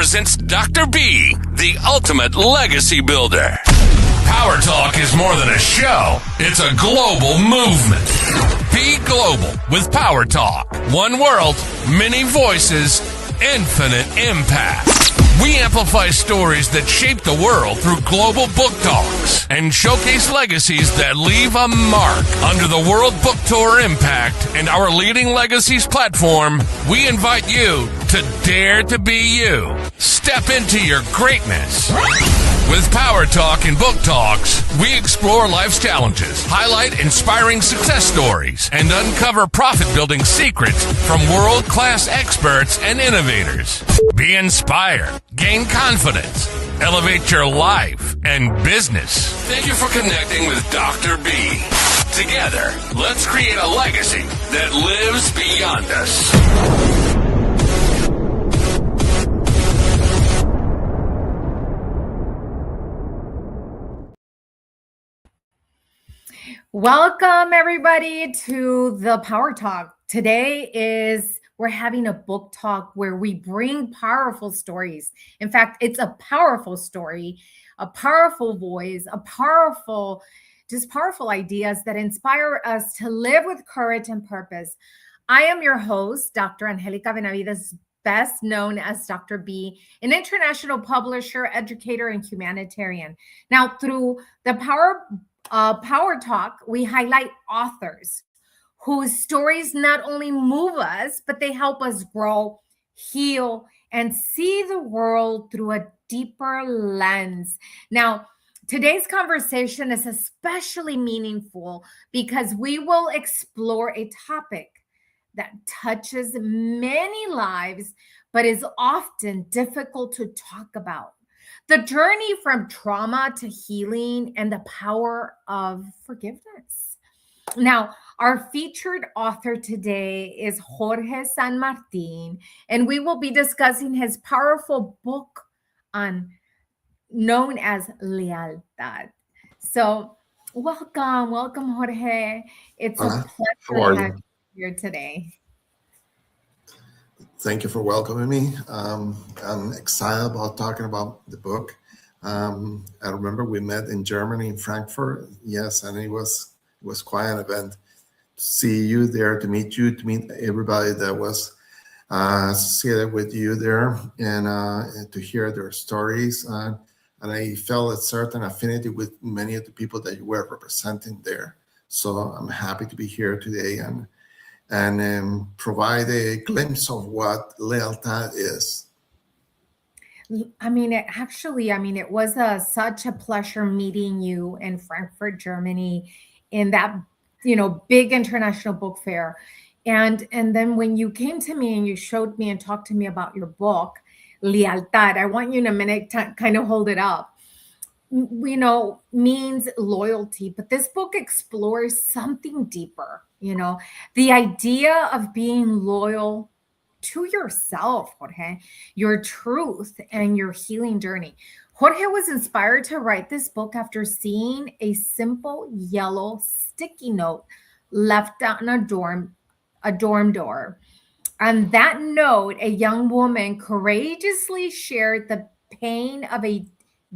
presents Dr. B, the ultimate legacy builder. PowerTalk is more than a show. It's a global movement. Be global with PowerTalk. One world, many voices, infinite impact. We amplify stories that shape the world through global book talks and showcase legacies that leave a mark. Under the World Book Tour Impact and our Leading Legacies platform, we invite you to dare to be you. Step into your greatness. With Power Talk and Book Talks, we explore life's challenges, highlight inspiring success stories, and uncover profit-building secrets from world-class experts and innovators. Be inspired, gain confidence, elevate your life and business. Thank you for connecting with Dr. B. Together, let's create a legacy that lives beyond us. Welcome everybody to the Power Talk. We're having a book talk where we bring powerful stories. In fact, it's a powerful story, a powerful voice, powerful ideas that inspire us to live with courage and purpose. I am your host, Dr. Angelica Benavides, best known as Dr. B, an international publisher, educator, and humanitarian. Now, through the Power Talk, we highlight authors whose stories not only move us, but they help us grow, heal, and see the world through a deeper lens. Now, today's conversation is especially meaningful because we will explore a topic that touches many lives, but is often difficult to talk about. The journey from trauma to healing and the power of forgiveness. Now, our featured author today is Jorge San Martin, and we will be discussing his powerful book known as Lealtad. So, welcome, Jorge. It's a pleasure to have you here today. Thank you for welcoming me. I'm excited about talking about the book. I remember we met in Germany, in Frankfurt. Yes, and it was quite an event to see you there, to meet everybody that was associated with you there, and to hear their stories. And I felt a certain affinity with many of the people that you were representing there. So I'm happy to be here today and provide a glimpse of what Lealtad is. It was such a pleasure meeting you in Frankfurt, Germany, in that, big international book fair. And then when you came to me and you showed me and talked to me about your book, Lealtad, I want you in a minute to kind of hold it up. Means loyalty, but this book explores something deeper, the idea of being loyal to yourself, Jorge, your truth and your healing journey. Jorge was inspired to write this book after seeing a simple yellow sticky note left on a dorm door. On that note, a young woman courageously shared the pain of a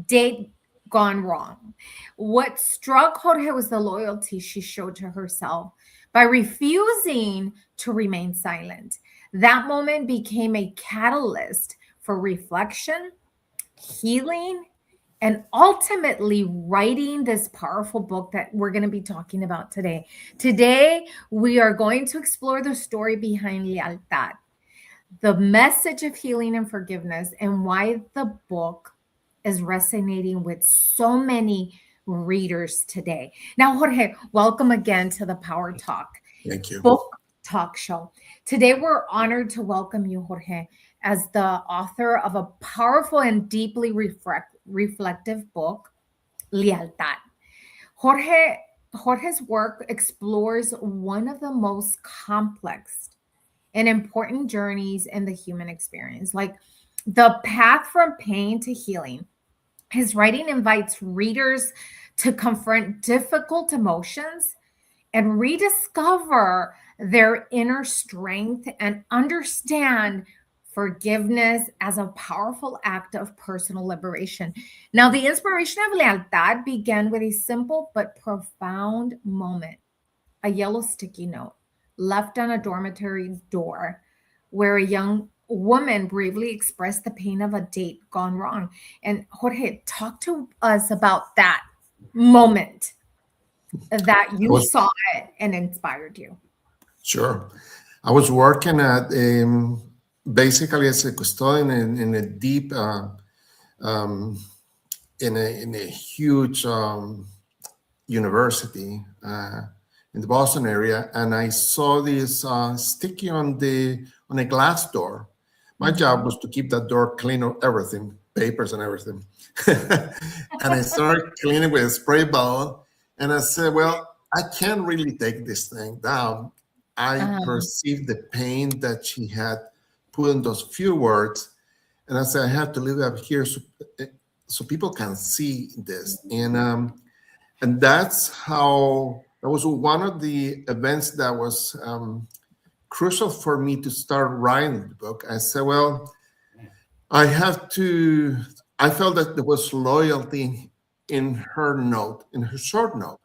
date gone wrong. What struck Jorge was the loyalty she showed to herself by refusing to remain silent. That moment became a catalyst for reflection, healing, and ultimately writing this powerful book that we're going to be talking about today. Today, we are going to explore the story behind Lealtad, the message of healing and forgiveness, and why the book is resonating with so many readers today. Now, Jorge, welcome again to the Power Talk. Thank you. Book Talk Show. Today, we're honored to welcome you, Jorge, as the author of a powerful and deeply reflective book, Lealtad. Jorge's work explores one of the most complex and important journeys in the human experience, like the path from pain to healing. His writing invites readers to confront difficult emotions and rediscover their inner strength and understand forgiveness as a powerful act of personal liberation. Now, the inspiration of Lealtad began with a simple but profound moment, a yellow sticky note left on a dormitory door where a young woman bravely expressed the pain of a date gone wrong. And Jorge, talk to us about that moment that I you was saw it and inspired you. sure. I was working at basically as a custodian in a deep um, in a huge university in the Boston area, and I saw this sticky on a glass door. My job Mhm. was to keep that door clean of everything, papers and everything. And I started cleaning with a spray bottle, and I said, "Well, I can't really take this thing down." I Uh, perceived the pain that she had put in those few words, and I said, "I have to leave it up here so people can see this." And that's how that was one of the events that was crucial for me to start writing the book. I said, well, I have to. I felt that there was loyalty in her note, in her short note,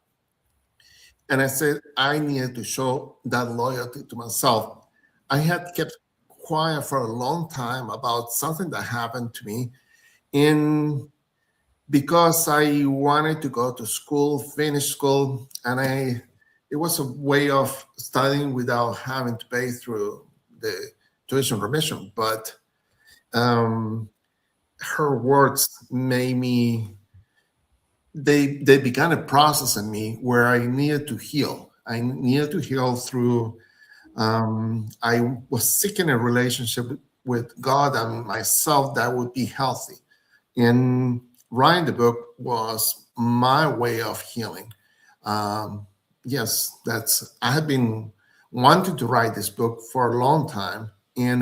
and I said I needed to show that loyalty to myself. I had kept quiet for a long time about something that happened to me in because I wanted to go to school, finish school, and it was a way of studying without having to pay through the tuition remission. But um, her words made me. They began a process in me where I needed to heal. I needed to heal through. I was seeking a relationship with God and myself that would be healthy. And writing the book was my way of healing. Um, yes, that's I have been wanting to write this book for a long time, in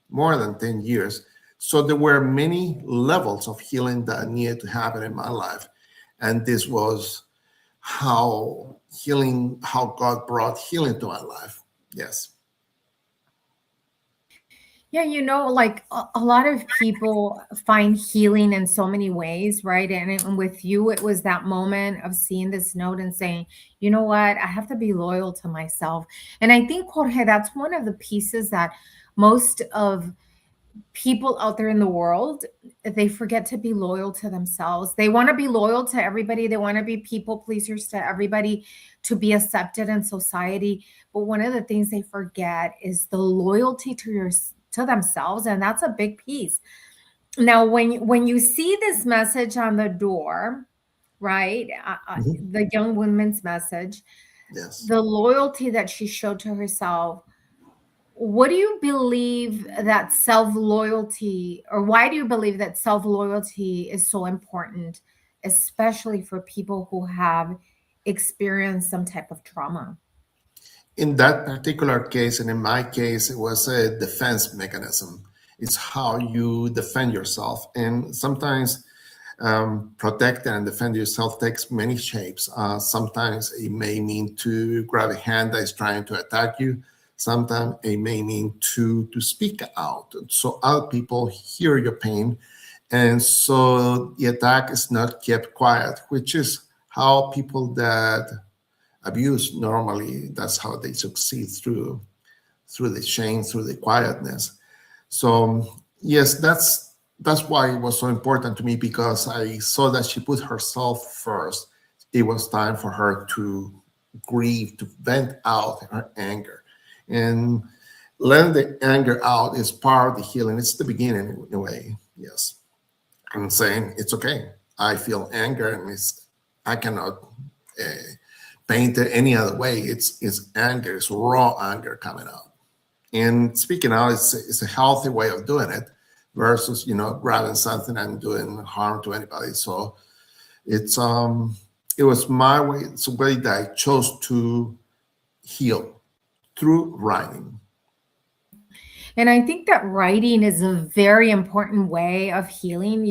more than 10 years. So there were many levels of healing that needed to happen in my life, and this was how God brought healing to my life. Yes. yeah, like a lot of people find healing in so many ways, right? And with you, it was that moment of seeing this note and saying, you know what, I have to be loyal to myself. And I think, Jorge, that's one of the pieces that most of people out there in the world, they forget to be loyal to themselves. They want to be loyal to everybody. They want to be people pleasers to everybody, to be accepted in society. But one of the things they forget is the loyalty to themselves, and that's a big piece. Now, when you see this message on the door, right, Mhm. the young woman's message, Yes. the loyalty that she showed to herself, what do you believe that self loyalty, or why do you believe that self loyalty is so important, especially for people who have experienced some type of trauma? In that particular case, and in my case, it was a defense mechanism. It's how you defend yourself. And sometimes protect and defend yourself takes many shapes. Sometimes it may mean to grab a hand that is trying to attack you. Sometimes it may mean to speak out so other people hear your pain. And so the attack is not kept quiet, which is how people that abuse normally, that's how they succeed through the shame, through the quietness. So yes, that's why it was so important to me, because I saw that she put herself first. It was time for her to grieve, to vent out her anger, and letting the anger out is part of the healing. It's the beginning in a way. Yes, I'm saying it's okay. I feel anger, and I cannot paint it any other way. It's anger. It's raw anger coming out. And speaking out, it's a healthy way of doing it versus grabbing something and doing harm to anybody. So it's it was my way. It's a way that I chose to heal through writing. And I think that writing is a very important way of healing.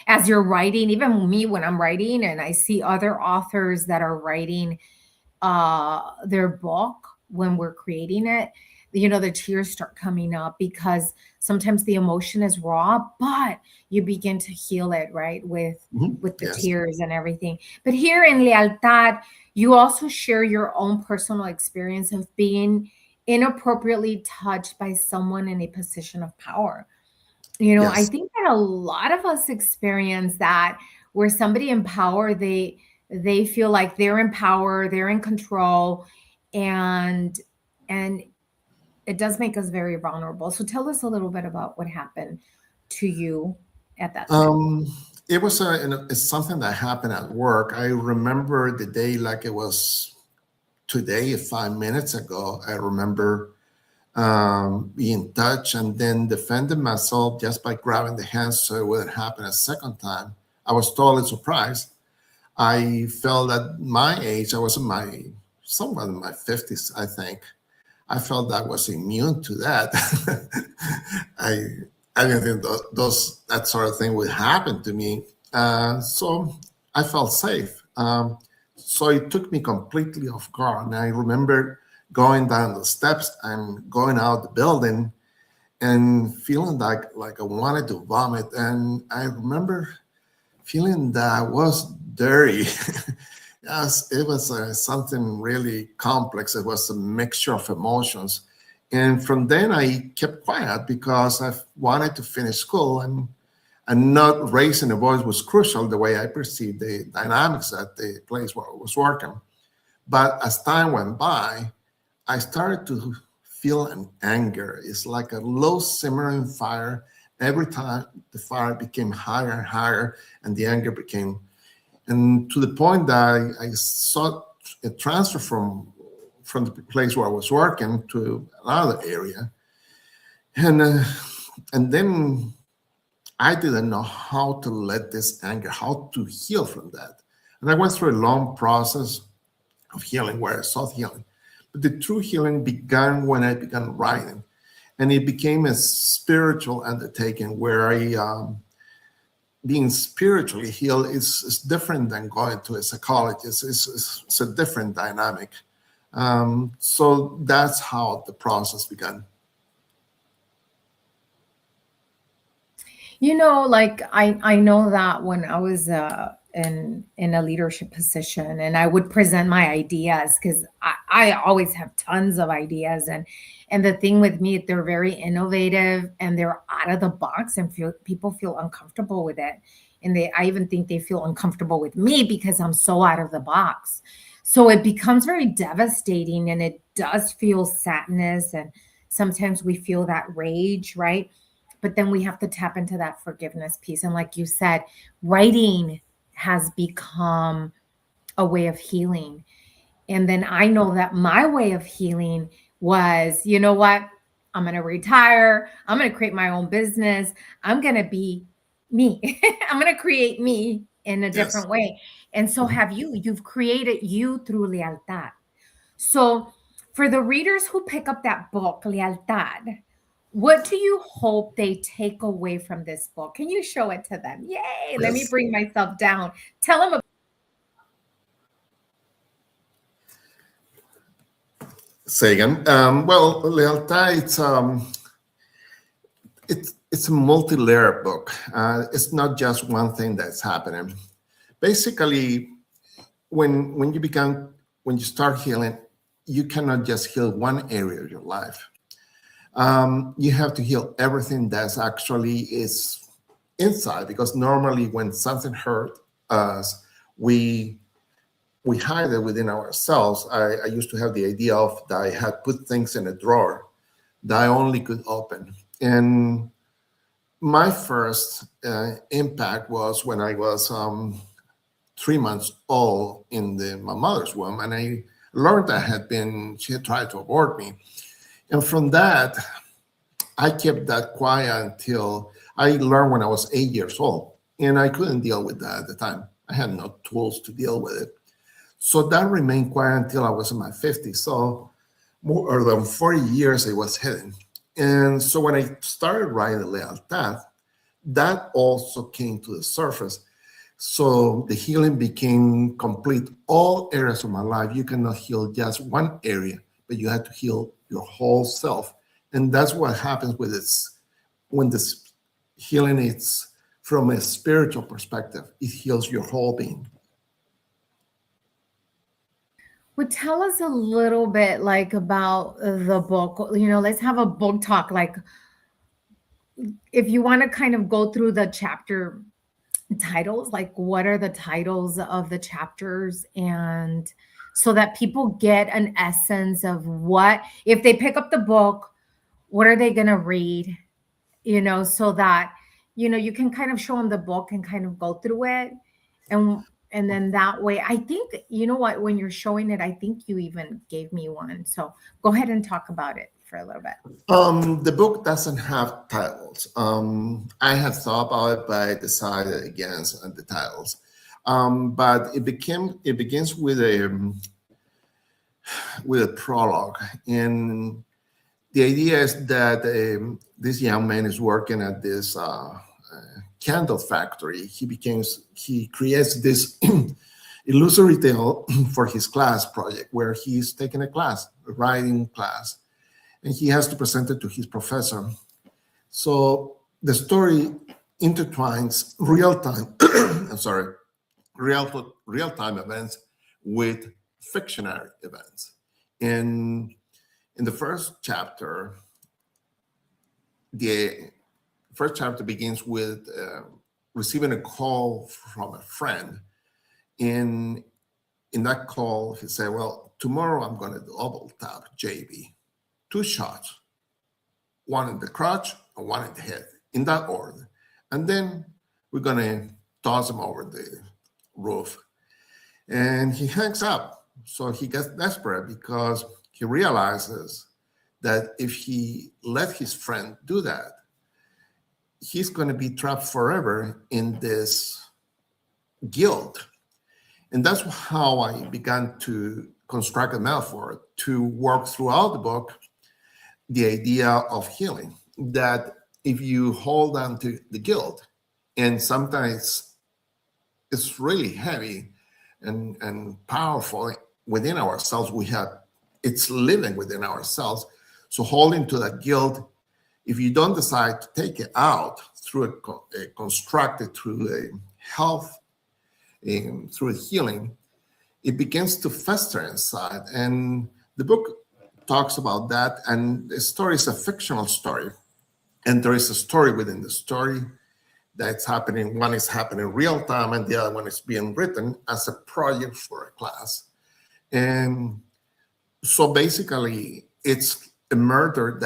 As you're writing, even me when I'm writing and I see other authors that are writing their book when we're creating it, the tears start coming up because sometimes the emotion is raw, but you begin to heal it, right? With the Yes. tears and everything. But here in Lealtad, you also share your own personal experience of being inappropriately touched by someone in a position of power. I Yes. think that a lot of us experience that, where somebody in power, they feel like they're in power, they're in control, and it does make us very vulnerable. So tell us a little bit about what happened to you at that time. Um, it was it's something that happened at work. I remember the day like it was today, 5 minutes ago. I remember being touched and then defending myself just by grabbing the hands so it wouldn't happen a second time. I was totally surprised. I felt at my age, I was somewhere in my 50s, I think. I felt that I was immune to that. I I didn't think that sort of thing would happen to me. So I felt safe. So it took me completely off guard. And I remember going down the steps and going out the building and feeling like I wanted to vomit. And I remember feeling that I was dirty. Yes, it was something really complex. It was a mixture of emotions. And from then I kept quiet because I wanted to finish school, and not raising a voice was crucial the way I perceived the dynamics at the place where I was working. But as time went by, I started to feel an anger. It's like a low simmering fire. Every time the fire became higher and higher, and the anger became, and to the point that I sought a transfer from the place where I was working to another area, and then I didn't know how to let this anger, how to heal from that, and I went through a long process of healing where I sought healing, but the true healing began when I began writing, and it became a spiritual undertaking where being spiritually healed is different than going to a psychologist. It's a different dynamic. So that's how the process began. Like I know that when I was in a leadership position, and I would present my ideas, because I always have tons of ideas, and the thing with me, they're very innovative and they're out of the box, and people feel uncomfortable with it, and I even think they feel uncomfortable with me because I'm so out of the box. So it becomes very devastating, and it does feel sadness, and sometimes we feel that rage, right? But then we have to tap into that forgiveness piece. And like you said, writing has become a way of healing. And then I know that my way of healing was, you know what? I'm going to retire. I'm going to create my own business. I'm going to be me. I'm going to create me in a Yes. different way. And so have you. You've created you through Lealtad. So for the readers who pick up that book, Lealtad, what do you hope they take away from this book? Can you show it to them? Yay. Let me Yes. bring myself down. Tell them. Say again. Well, Lealtad, it's a multi-layered book. It's not just one thing that's happening. Basically, when you start healing, you cannot just heal one area of your life. You have to heal everything that's actually is inside, because normally when something hurt us, we hide it within ourselves. I used to have the idea of that I had put things in a drawer that I only could open. And my first impact was when I was 3 months old in my mother's womb, and I learned that she had tried to abort me. And from that, I kept that quiet until I learned when I was 8 years old, and I couldn't deal with that at the time. I had no tools to deal with it. So that remained quiet until I was in my 50s. So more than 40 years it was hidden. And so when I started writing Lealtad, that also came to the surface. So the healing became complete. All areas of my life, you cannot heal just one area, but you had to heal your whole self. And that's what happens with this when this healing is from a spiritual perspective. It heals your whole being. Well, tell us a little bit like about the book. Let's have a book talk. Like, if you want to kind of go through the chapter titles, like what are the titles of the chapters, and so that people get an essence of what, if they pick up the book, what are they going to read, so that you can kind of show them the book and kind of go through it, and then that way, I think, what, when you're showing it, I think you even gave me one, so go ahead and talk about it for a little bit. The book doesn't have titles. I had thought about it, but I decided against the titles. But it begins with a prologue, and the idea is that this young man is working at this candle factory. He creates this illusory tale for his class project, where he's taking a writing class, and he has to present it to his professor. So the story intertwines real-time events with fictionary events. And in the first chapter, begins with receiving a call from a friend. In that call, he said, well, tomorrow I'm going to double tap JB. 2 shots, one in the crotch and one in the head, in that order. And then we're going to toss him over the roof. And he hangs up. So he gets desperate because he realizes that if he let his friend do that, he's going to be trapped forever in this guilt. And that's how I began to construct a metaphor to work throughout the book the idea of healing, that if you hold on to the guilt, and sometimes it's really heavy and powerful within ourselves, it's living within ourselves. So holding to that guilt, if you don't decide to take it out through constructed through a health, through healing, it begins to fester inside. And the book talks about that. And the story is a fictional story. And there is a story within the story that's happening. One is happening real time, and the other one is being written as a project for a class. And so basically, it's a murder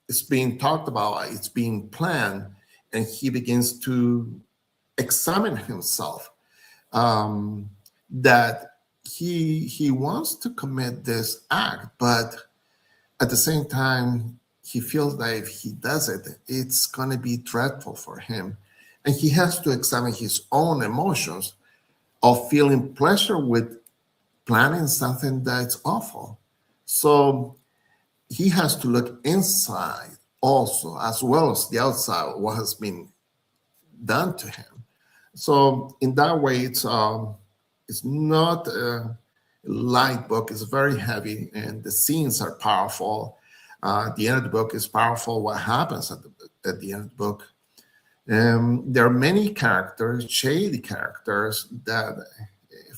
it's being talked about, it's being planned, and he begins to examine himself, that he wants to commit this act, but at the same time, he feels that if he does it, it's going to be dreadful for him. And he has to examine his own emotions of feeling pleasure with planning something that's awful. So he has to look inside also, as well as the outside, what has been done to him. So in that way, it's not a light book. It's very heavy, and the scenes are powerful. The end of the book is powerful. What happens at the end of the book? There are many characters, shady characters,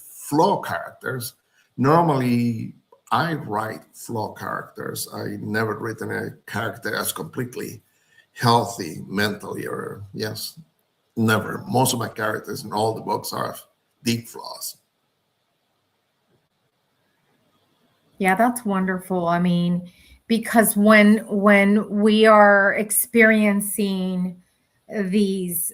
flaw characters. Normally, I write flaw characters. I never written a character that's completely healthy mentally, never. Most of my characters in all the books are deep flaws. Yeah, that's wonderful. I mean, because when we are experiencing these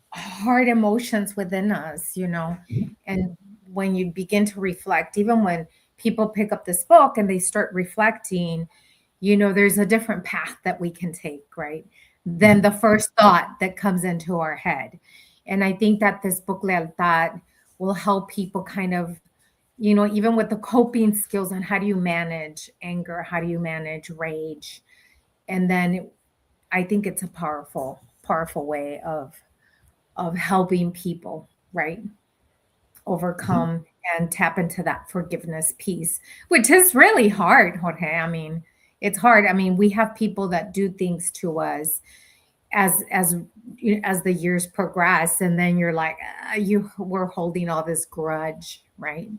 hard emotions within us, and when you begin to reflect, even when people pick up this book and they start reflecting, there's a different path that we can take, right? Than the first thought that comes into our head. And I think that this book, Lealtad, will help people kind of, even with the coping skills on how do you manage anger, how do you manage rage. And then I think it's a powerful, powerful way of helping people, right? Overcome and tap into that forgiveness piece, which is really hard, Jorge. I mean, It's hard. I mean, we have people that do things to us as the years progress, and then you're like, you we're holding all this grudge, right?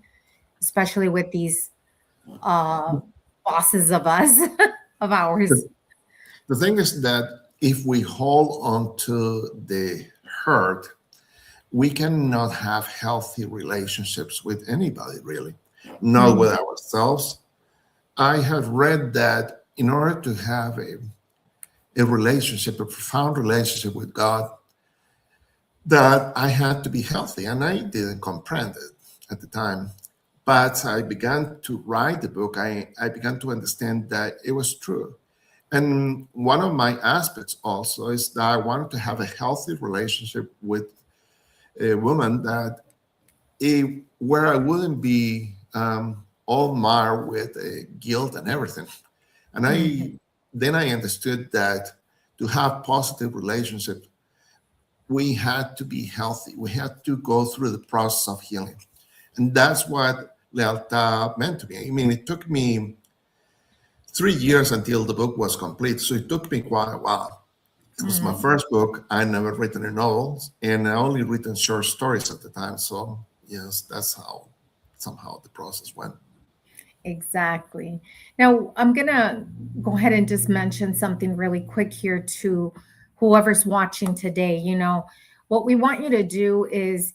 Especially with these uh bosses of us of ours. The thing is that if we hold on to the hurt, we cannot have healthy relationships with anybody, really, not Mm, with ourselves. I have read that in order to have a relationship, a profound relationship with God, that I had to be healthy, and I didn't comprehend it at the time. But I began to write the book. I began to understand that it was true. And one of my aspects also is that I wanted to have a healthy relationship with a woman that where I wouldn't be all marred with guilt and everything. And mhm. I understood that to have positive relationships, we had to be healthy. We had to go through the process of healing. And that's what Lealtad meant to me. I mean, it took me 3 years until the book was complete. So it took me quite a while. It was my Mm. first book. I never written a novels, and I only written short stories at the time. So yes, that's how somehow the process went. Exactly. Now, I'm going to go ahead and just mention something really quick here to whoever's watching today. What we want you to do is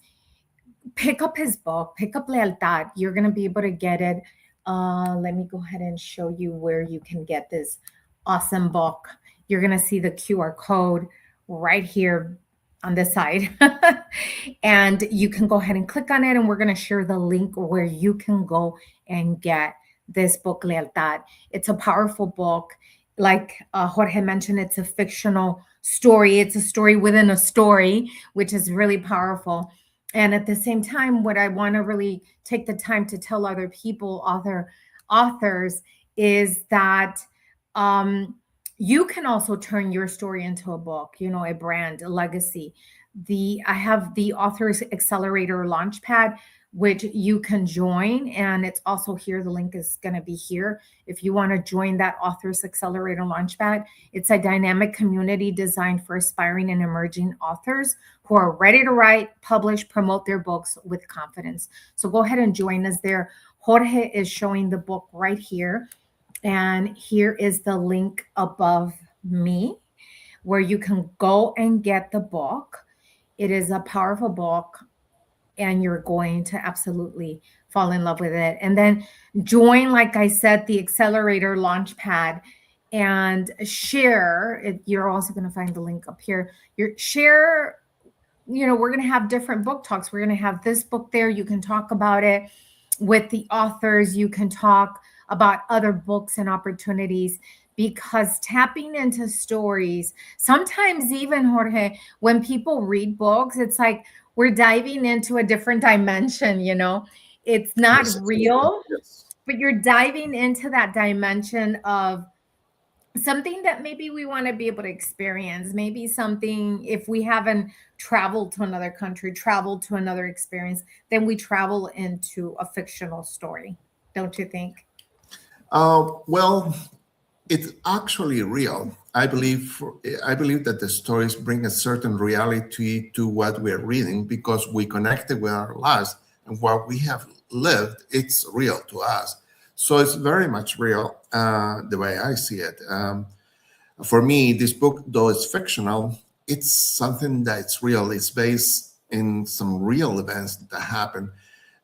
pick up his book, pick up Lealtad. You're going to be able to get it. Let me go ahead and show you where you can get this awesome book. You're going to see the QR code right here on this side. And you can go ahead and click on it, and we're going to share the link where you can go and get this book, Lealtad. It's a powerful book. Like Jorge mentioned, it's a fictional story. It's a story within a story, which is really powerful. And at the same time, what I want to really take the time to tell other people, other authors, is that um, you can also turn your story into a book, a brand, a legacy. I have the Authors Accelerator Launchpad, which you can join, and it's also here. The link is going to be here if you want to join that Authors Accelerator Launchpad. It's a dynamic community designed for aspiring and emerging authors who are ready to write, publish, promote their books with confidence. So go ahead and join us there. Jorge is showing the book right here. And here is the link above me where you can go and get the book. It is a powerful book, and you're going to absolutely fall in love with it. And then join, like I said, the Accelerator Launchpad and share. You're also going to find the link up here. Share. We're going to have different book talks. We're going to have this book there. You can talk about it with the authors. You can talk about other books and opportunities, because tapping into stories, sometimes even, Jorge, when people read books, it's like we're diving into a different dimension. It's not Yes, absolutely. real, Yes. but you're diving into that dimension of something that maybe we want to be able to experience. Maybe something, if we haven't traveled to another country, traveled to another experience, then we travel into a fictional story, don't you think? Well, it's actually real. I believe that the stories bring a certain reality to what we're reading because we connect it with our lives, and what we have lived, it's real to us. So it's very much real the way I see it. For me, this book, though it's fictional, it's something that's real. It's based in some real events that happen,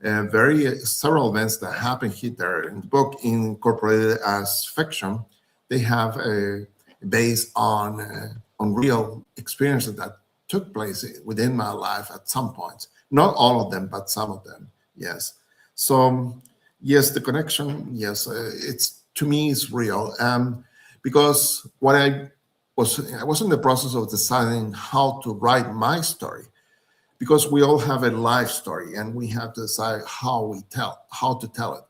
very several events that happen here there in the book incorporated as fiction. They have a based on real experiences that took place within my life at some point. Not all of them, but some of them. Yes. So yes, the connection. Yes, it's to me it's real. Because what I was in the process of deciding how to write my story, because we all have a life story and we have to decide how to tell it.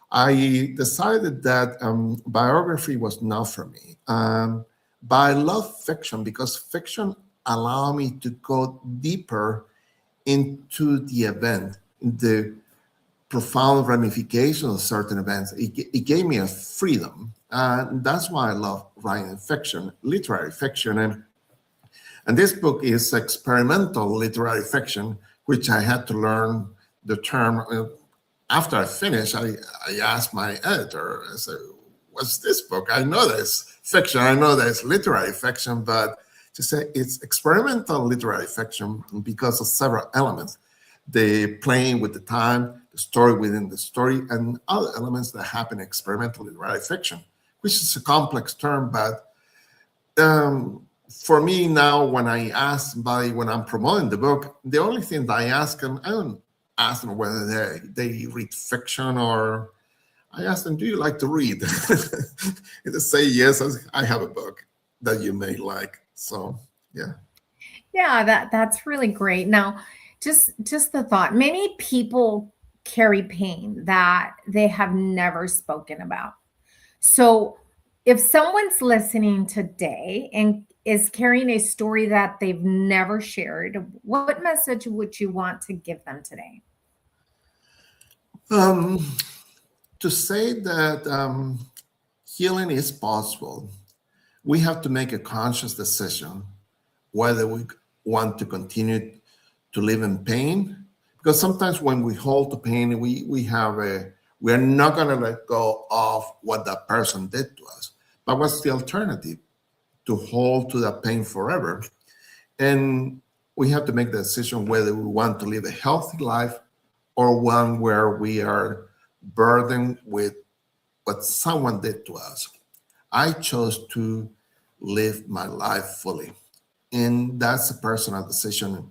I decided that biography was not for me. But I love fiction because fiction allowed me to go deeper into the event, the profound ramifications of certain events. It gave me a freedom That's why I love writing fiction, literary fiction. And this book is experimental literary fiction, which I had to learn the term. After I finished, I asked my editor, I said, what's this book? I know there's fiction, I know there's literary fiction, but to say it's experimental literary fiction because of several elements. They playing with the time, the story within the story, and other elements that happen in experimental literary fiction, which is a complex term, but for me now, when I ask somebody, when I'm promoting the book, the only thing that I ask them, I don't ask them whether they read fiction, or I ask them, do you like to read? If they say yes, I have a book that you may like. So, yeah. Yeah, that's really great. Now, just the thought, many people carry pain that they have never spoken about. So, if someone's listening today and is carrying a story that they've never shared, what message would you want to give them today? Um, to say that healing is possible, we have to make a conscious decision whether we want to continue to live in pain. Because sometimes when we hold the pain, we're not going to let go of what that person did to us. But what's the alternative? To hold to that pain forever. And we have to make the decision whether we want to live a healthy life or one where we are burdened with what someone did to us. I chose to live my life fully. And that's a personal decision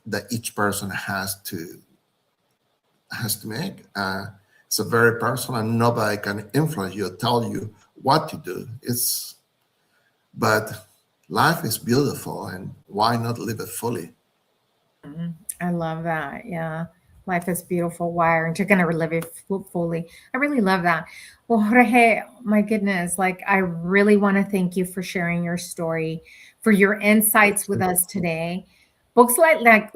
that each person has to make. It's a very personal, and nobody can influence you or tell you what to do. But life is beautiful, and why not live it fully? I love that. Yeah. Life is beautiful. Why aren't you going to live it fully? I really love that. Well, Jorge, my goodness, like I really want to thank you for sharing your story, for your insights with us today. Books like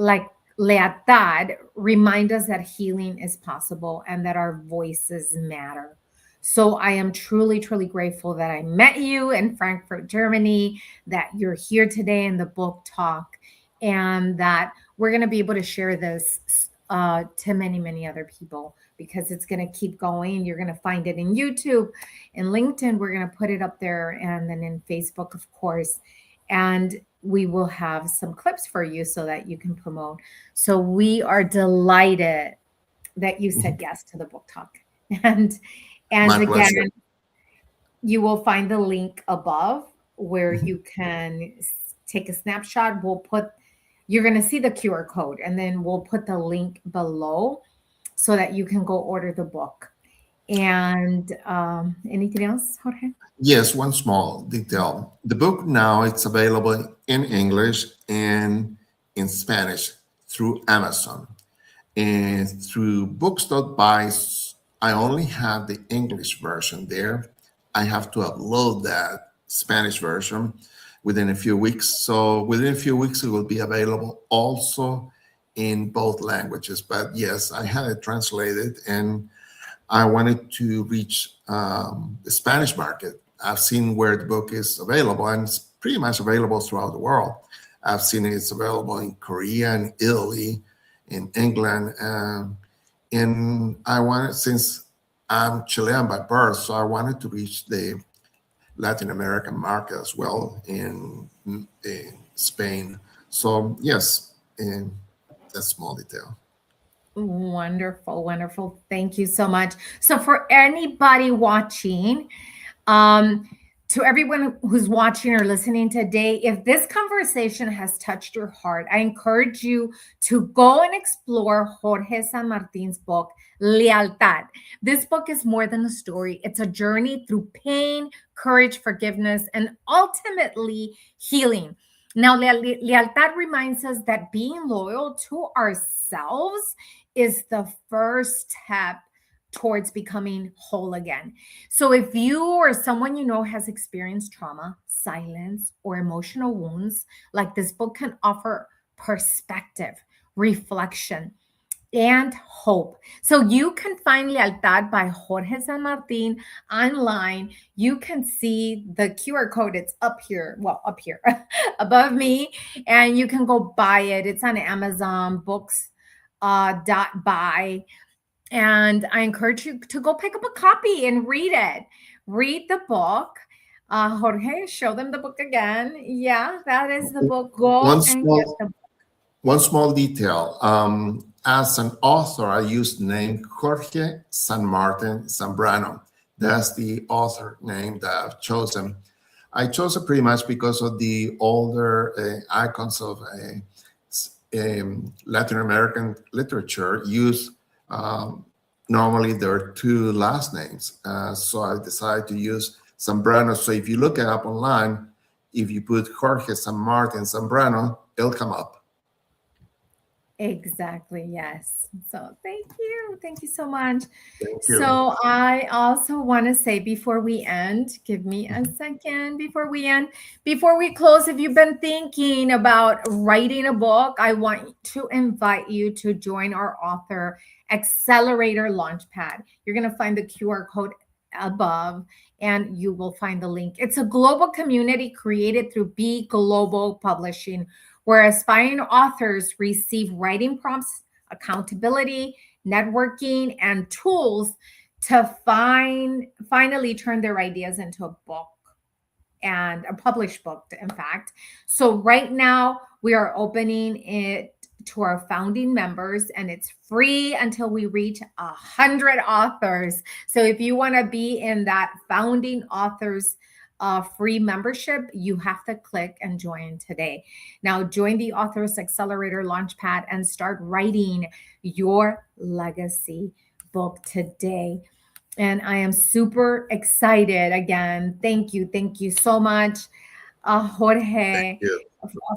Lealtad remind us that healing is possible and that our voices matter. So I am truly, truly grateful that I met you in Frankfurt, Germany, that you're here today in the book talk, and that we're going to be able to share this to many, many other people, because it's going to keep going. You're going to find it in YouTube, in LinkedIn. We're going to put it up there, and then in Facebook, of course. And we will have some clips for you so that you can promote. So we are delighted that you said yes to the book talk. And My again, pleasure. you will find the link above where you can take a snapshot. You're going to see the QR code, and then we'll put the link below so that you can go order the book. And anything else, Jorge? Yes, one small detail. The book now it's available in English and in Spanish through Amazon. And through books.by, I only have the English version there. I have to upload that Spanish version within a few weeks. So within a few weeks, it will be available also in both languages. But yes, I had it translated, and I wanted to reach the Spanish market. I've seen where the book is available, and it's pretty much available throughout the world. I've seen it's available in Korea and Italy, in England, and I wanted, since I'm Chilean by birth, so I wanted to reach the Latin American market as well in Spain. So yes, in that small detail. Wonderful, wonderful. Thank you so much. So for anybody watching, um, to everyone who's watching or listening today, if this conversation has touched your heart, I encourage you to go and explore Jorge San Martin's book, Lealtad. This book is more than a story. It's a journey through pain, courage, forgiveness, and ultimately healing. Now, Lealtad reminds us that being loyal to ourselves is the first step towards becoming whole again. So if you or someone you know has experienced trauma, silence, or emotional wounds, like this book can offer perspective, reflection, and hope. So you can find Lealtad by Jorge San Martin online. You can see the QR code. It's up here, above me, and you can go buy it. It's on Amazon Books .buy. And I encourage you to go pick up a copy and read it. Read the book. Jorge, show them the book again. Yeah, that is the book. Go and get the book. One small detail. As an author, I used the name Jorge San Martin Zambrano. That's the author name that I've chosen. I chose it pretty much because of the older icons of Latin American literature use normally there are two last names. So I decided to use Zambrano. So if you look it up online, if you put Jorge San Martin Zambrano, it'll come up. Exactly. Yes. So thank you. Thank you so much. Thank you. So I also want to say before we end, give me a second before we close, if you've been thinking about writing a book, I want to invite you to join our author accelerator launchpad. You're going to find the QR code above and you will find the link. It's a global community created through Be Global Publishing, where aspiring authors receive writing prompts, accountability, networking, and tools to finally turn their ideas into a book and a published book, in fact. So right now we are opening it to our founding members, and it's free until we reach 100 authors. So if you want to be in that founding authors free membership, you have to click and join today. Now join the Authors Accelerator Launchpad and start writing your legacy book today. And I am super excited. Again, thank you so much, Jorge,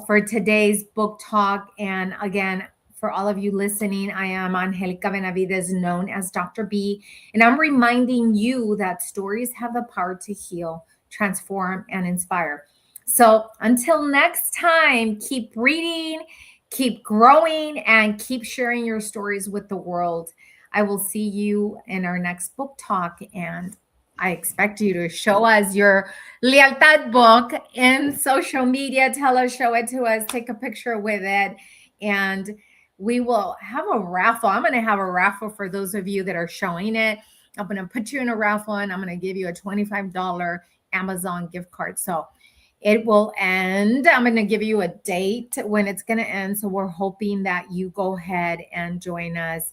for today's book talk. And again, for all of you listening, I am Angelica Benavides, known as Dr. B, and I'm reminding you that stories have the power to heal, transform, and inspire. So until next time, keep reading, keep growing, and keep sharing your stories with the world. I will see you in our next book talk, and I expect you to show us your Lealtad book in social media. Tell us, show it to us, take a picture with it, and we will have a raffle. I'm going to have a raffle for those of you that are showing it. I'm going to put you in a raffle, and I'm going to give you a $25 Amazon gift card. So it will end. I'm going to give you a date when it's going to end. So we're hoping that you go ahead and join us.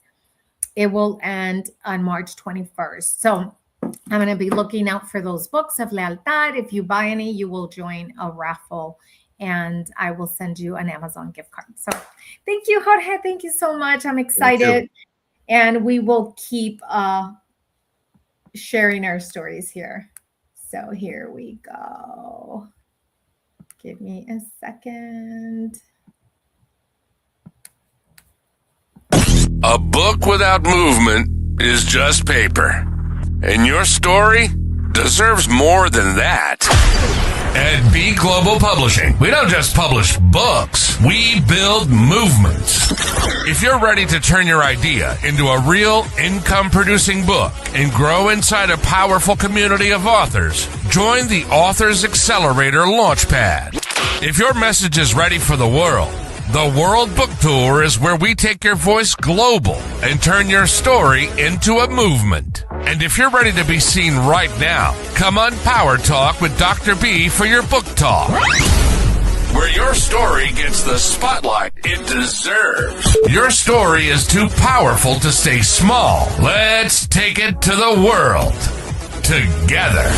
It will end on March 21st. So I'm going to be looking out for those books of Lealtad. If you buy any, you will join a raffle, and I will send you an Amazon gift card. So thank you, Jorge. Thank you so much. I'm excited. And we will keep sharing our stories here. So here we go. Give me a second. A book without movement is just paper. And your story deserves more than that. At Be Global Publishing, we don't just publish books, we build movements. If you're ready to turn your idea into a real income-producing book and grow inside a powerful community of authors, join the Authors Accelerator Launchpad. If your message is ready for the World Book Tour is where we take your voice global and turn your story into a movement. And if you're ready to be seen right now, come on PowerTalk with Dr. B for your book talk, where your story gets the spotlight it deserves. Your story is too powerful to stay small. Let's take it to the world together.